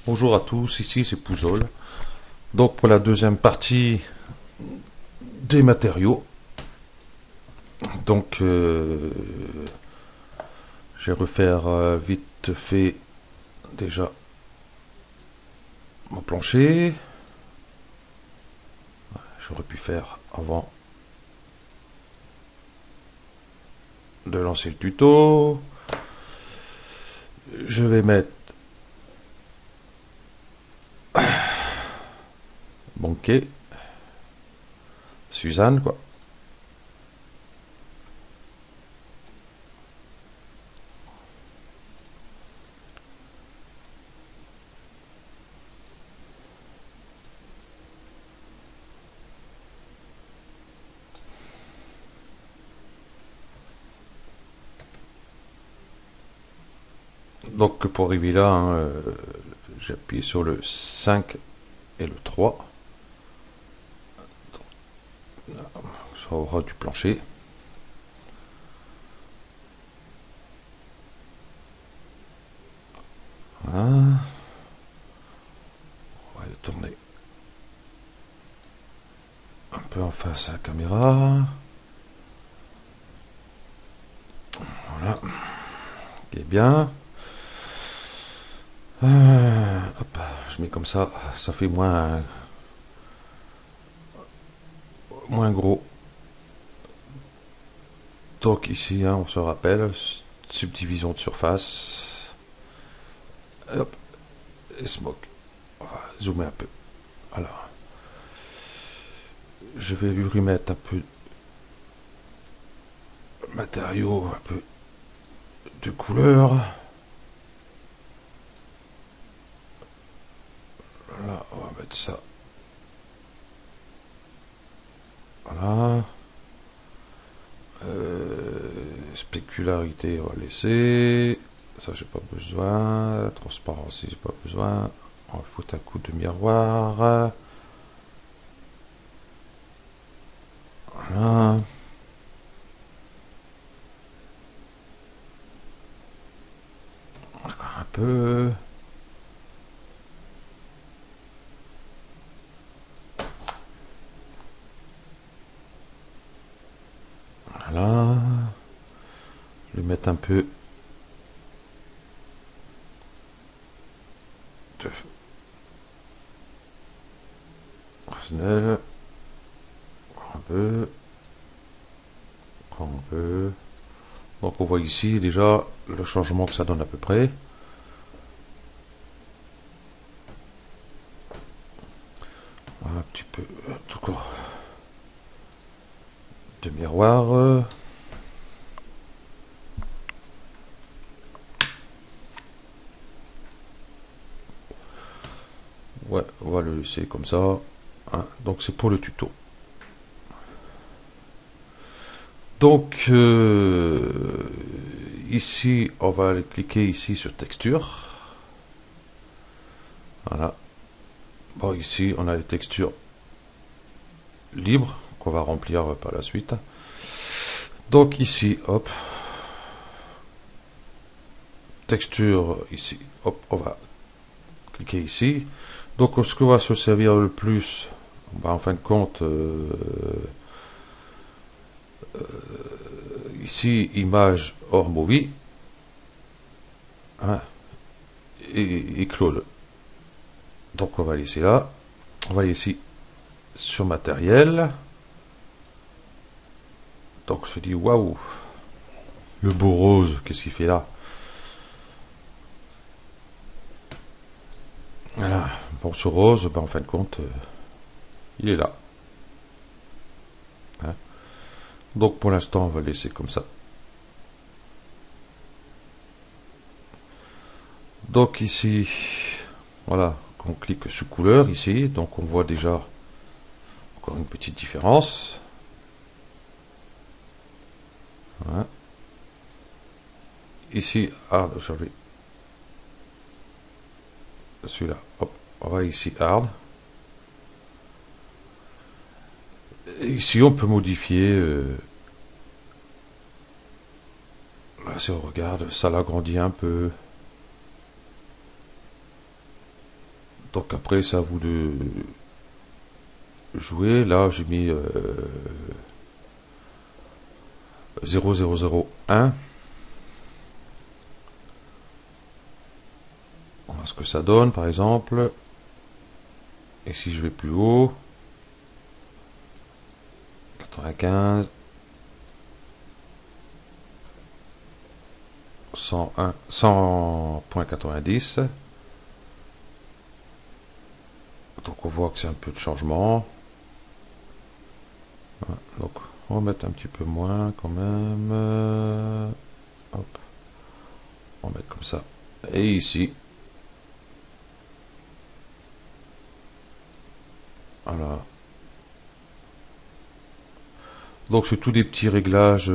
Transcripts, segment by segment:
Bonjour à tous, ici c'est Pouzol. Donc pour la deuxième partie des matériaux, donc je vais refaire vite fait déjà mon plancher. J'aurais pu faire avant de lancer le tuto. Je vais mettre banquet, Suzanne quoi. Donc pour arriver là, j'ai appuyé sur le 5 et le 3. Ça aura du plancher. Voilà. On va le tourner un peu en face à la caméra. Voilà. Qui est bien. Hop, je mets comme ça fait moins gros. Donc ici, on se rappelle, subdivision de surface. Hop, et smoke. On va zoomer un peu. Alors, je vais lui remettre un peu de matériaux, un peu de couleur. Là, on va mettre ça. Voilà. Spécularité, on va laisser. Ça, j'ai pas besoin. Transparence, j'ai pas besoin. On va foutre un coup de miroir. Voilà. Encore un peu. Voilà. Je vais mettre un peu de personnel. Un peu. Un peu. Donc on voit ici déjà le changement que ça donne à peu près. Un petit peu tout court de miroir. Ouais, on va le laisser comme ça. Hein. Donc c'est pour le tuto. Donc ici, on va aller cliquer ici sur texture. Voilà. Bon, ici, on a les textures libres qu'on va remplir par la suite. Donc ici, hop, texture ici, hop, on va cliquer ici. Donc ce qu'on va se servir le plus, en fin de compte, ici, image hors movie, hein, et clone. Donc on va laisser là. On va ici sur matériel. Donc on se dit waouh, le beau rose, qu'est-ce qu'il fait là? Voilà. Bon, ce rose, en fin de compte, il est là. Hein. Donc pour l'instant, on va le laisser comme ça. Donc ici, voilà, on clique sur couleur ici, donc on voit déjà encore une petite différence. Voilà. Ici, hard, celui-là, hop, on va ici hard. Et ici, on peut modifier. Là, si on regarde, ça l'agrandit un peu. Donc après, c'est à vous de jouer. Là, j'ai mis 0001. On voit ce que ça donne, par exemple. Et si je vais plus haut, 95, 101, 100.90. Donc on voit que c'est un peu de changement. Donc on va mettre un petit peu moins quand même. Hop. On va mettre comme ça. Et ici. Voilà. Donc c'est tous des petits réglages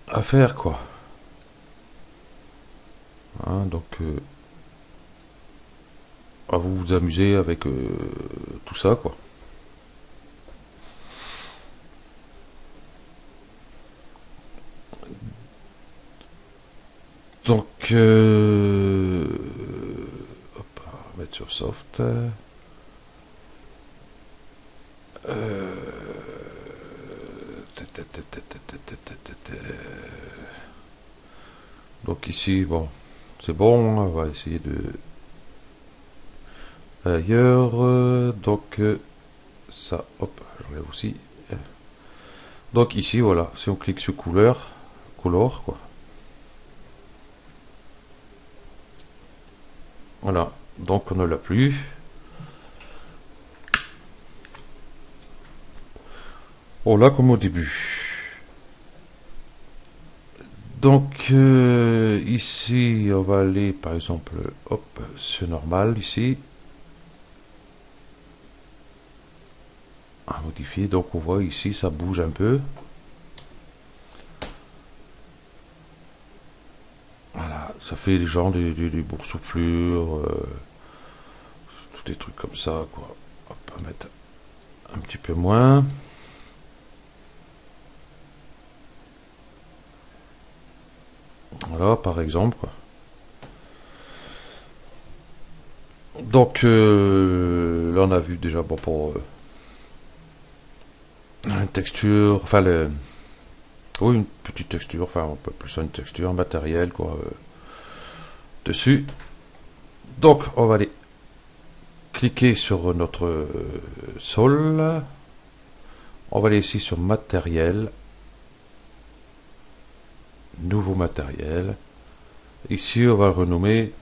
à faire quoi. Hein, donc à vous vous amuser avec tout ça quoi. Donc hop, on va mettre sur soft. Donc ici, bon, c'est bon, on va essayer de ailleurs. Donc ça, hop, j'enlève aussi. Donc ici, voilà, si on clique sur couleur, color, quoi. Voilà, donc on ne l'a plus. Bon, là, comme au début. Donc ici, on va aller, par exemple, hop, sur normal, ici. À modifier, donc on voit ici, ça bouge un peu. Voilà, ça fait des gens des boursouflures, tous des trucs comme ça, quoi. Hop, on va mettre un petit peu moins. Voilà, par exemple, quoi. Donc là, on a vu déjà, bon, pour une texture, enfin, oui, une petite texture, enfin, on peut plus ça une texture matérielle, quoi, dessus. Donc, on va aller cliquer sur notre sol. On va aller ici sur matériel, nouveau matériel. Ici, on va le renommer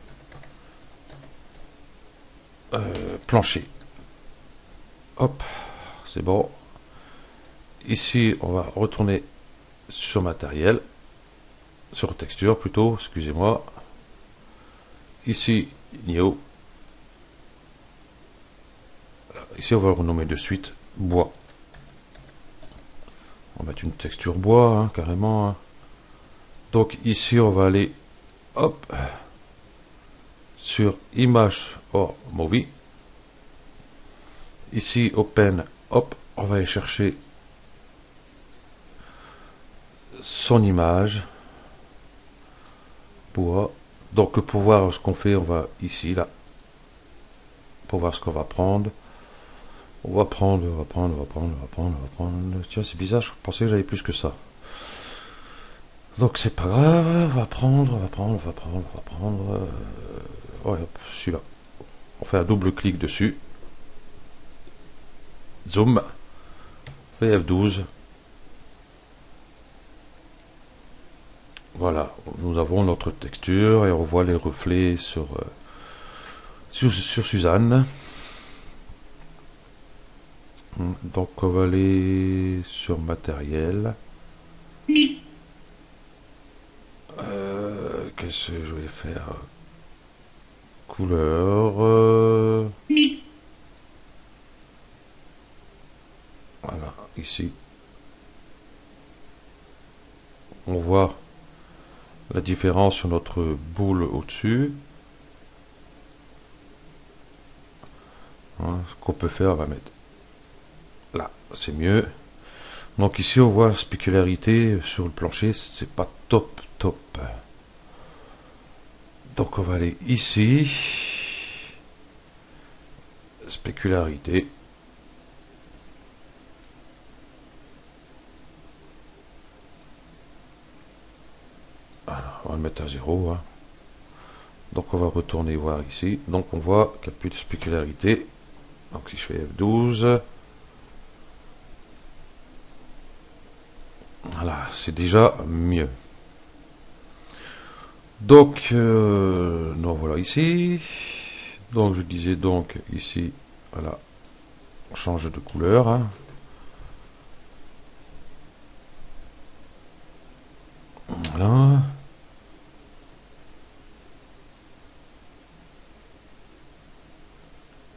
plancher. Hop, c'est bon. Ici, on va retourner sur matériel, sur texture plutôt, excusez-moi. Ici, new. Ici, on va le renommer de suite bois. On va mettre une texture bois, hein, carrément. Hein. Donc ici, on va aller, hop, sur image or movie. Ici, open, hop, on va aller chercher son image. Bois. Donc pour voir ce qu'on fait, on va ici, là. Pour voir ce qu'on va prendre. On va prendre. Tiens, c'est bizarre, je pensais que j'avais plus que ça. Donc c'est pas grave, on va prendre. Ouais, hop, celui-là. On fait un double clic dessus. Zoom. On fait F12. Voilà, nous avons notre texture et on voit les reflets sur Suzanne. Donc on va aller sur matériel. Qu'est-ce que je vais faire? Couleur. Voilà, ici. On voit la différence sur notre boule au-dessus. Hein, ce qu'on peut faire, on va mettre là, c'est mieux. Donc ici on voit la spécularité sur le plancher, c'est pas top. Donc on va aller ici, spécularité. Voilà, on va le mettre à 0. Hein. Donc on va retourner voir ici. Donc on voit qu'il n'y a plus de spécularité. Donc si je fais F12, voilà, c'est déjà mieux. Donc nous voilà ici. Donc je disais donc ici, voilà, on change de couleur. Hein. Voilà.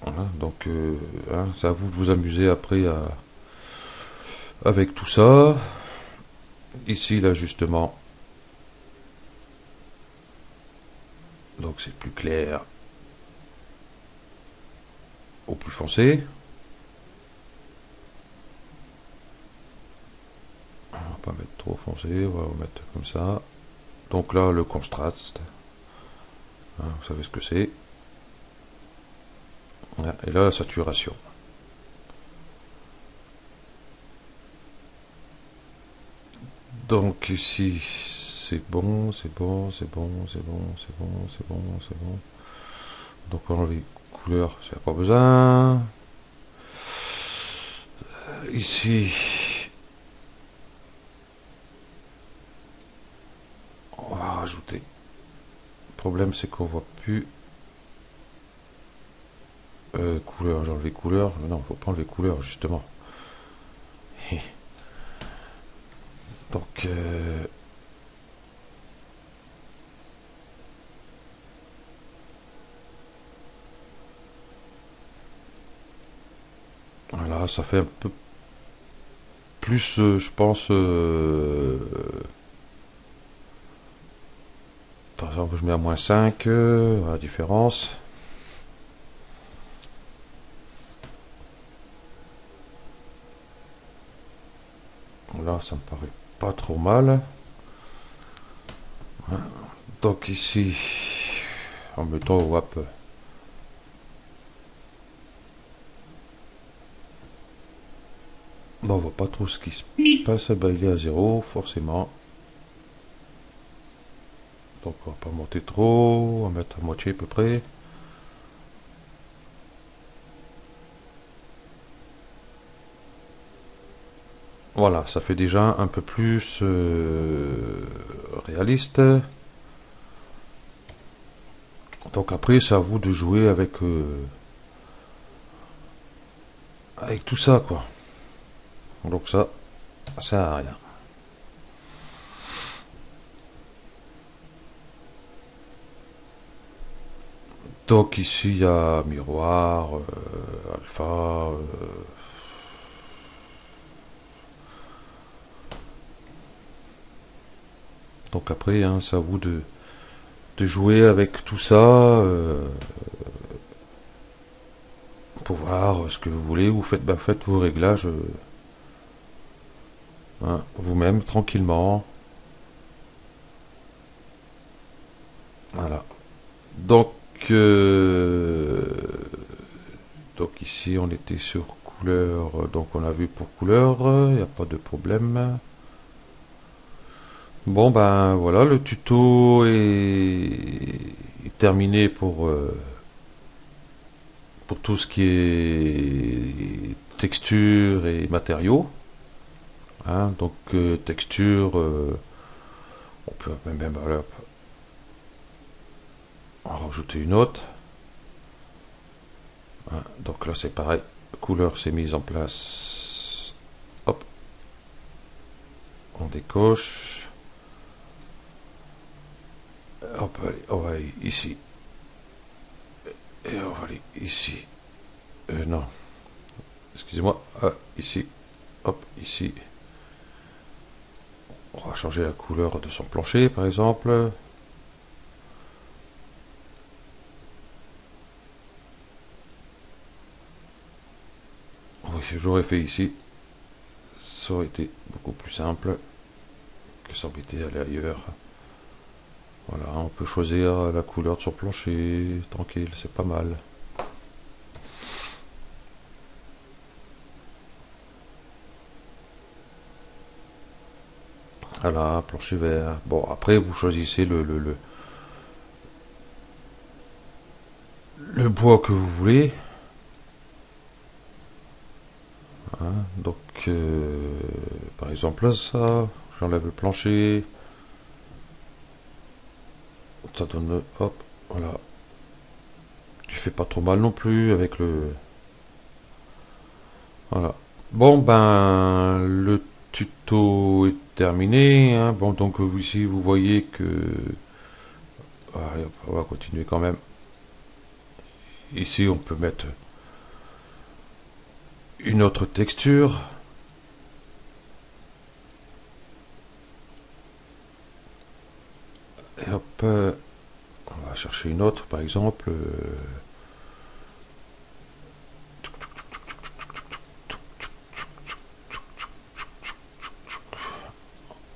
Voilà, donc hein, c'est à vous de vous amuser après avec tout ça. Ici l'ajustement, donc c'est plus clair au plus foncé. On va pas mettre trop foncé, on va mettre comme ça. Donc là le contraste, hein, vous savez ce que c'est. Voilà, et là la saturation. Donc ici c'est bon, c'est bon, c'est bon, c'est bon, c'est bon, c'est bon, c'est bon. Donc on enlève les couleurs, c'est pas besoin. Ici, on va rajouter. Le problème c'est qu'on voit plus couleurs. J'enlève les couleurs. Mais non, faut pas enlever les couleurs justement. Donc voilà, ça fait un peu plus, je pense. Par exemple, je mets à -5, la différence. Là, ça me paraît pas trop mal. Donc ici, en mettant au WAP. Bon, on voit pas trop ce qui se passe. Bah, il est à 0, forcément. Donc on va pas monter trop, on va mettre à moitié à peu près. Voilà, ça fait déjà un peu plus réaliste. Donc après, c'est à vous de jouer avec tout ça, quoi. Donc ça sert à rien. Donc ici, il y a miroir, alpha. Donc après, hein, c'est à vous de jouer avec tout ça pour voir ce que vous voulez. Vous faites, bah, faites vos réglages hein, vous-même, tranquillement. Voilà. Donc, donc ici, on était sur couleur. Donc on a vu pour couleur, il n'y a pas de problème. Bon ben voilà, le tuto est terminé pour tout ce qui est texture et matériaux. Hein, donc texture, on peut même voilà, en rajouter une autre. Hein, donc là c'est pareil, couleur s'est mise en place. Hop, on décoche. Hop, allez, on va aller ici. Et on va aller ici. Non, excusez-moi. Ah, ici. Hop, ici. On va changer la couleur de son plancher, par exemple. Oui, j'aurais fait ici. Ça aurait été beaucoup plus simple que s'embêter à aller ailleurs. Voilà, on peut choisir la couleur de son plancher, tranquille, c'est pas mal. Voilà, plancher vert. Bon, après, vous choisissez le bois que vous voulez. Hein, donc, par exemple, là, ça, j'enlève le plancher. Ça donne, hop, voilà. Tu fais pas trop mal non plus avec le... Voilà. Bon, ben, le tuto est terminé. Hein. Bon, donc ici, vous voyez que... Allez, on va continuer quand même. Ici, on peut mettre une autre texture. Et hop, on va chercher une autre, par exemple.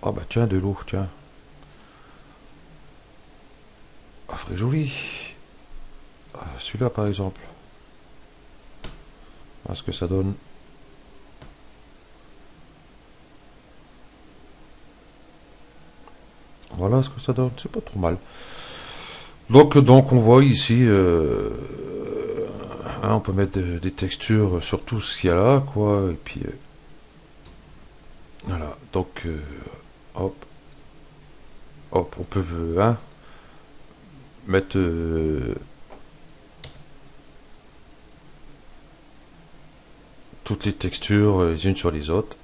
Oh bah tiens, de l'eau, tiens. Ah, très joli. Ah, celui-là, par exemple. Voilà ce que ça donne. Voilà ce que ça donne. C'est pas trop mal. Donc on voit ici, hein, on peut mettre des textures sur tout ce qu'il y a là, quoi. Et puis voilà. Donc hop, hop, on peut hein, mettre toutes les textures les unes sur les autres.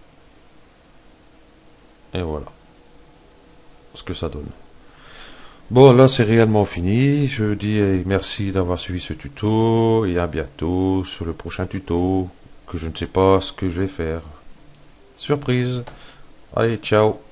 Et voilà ce que ça donne. Bon, là c'est réellement fini. Je dis merci d'avoir suivi ce tuto et à bientôt sur le prochain tuto que je ne sais pas ce que je vais faire. Surprise. Allez, ciao.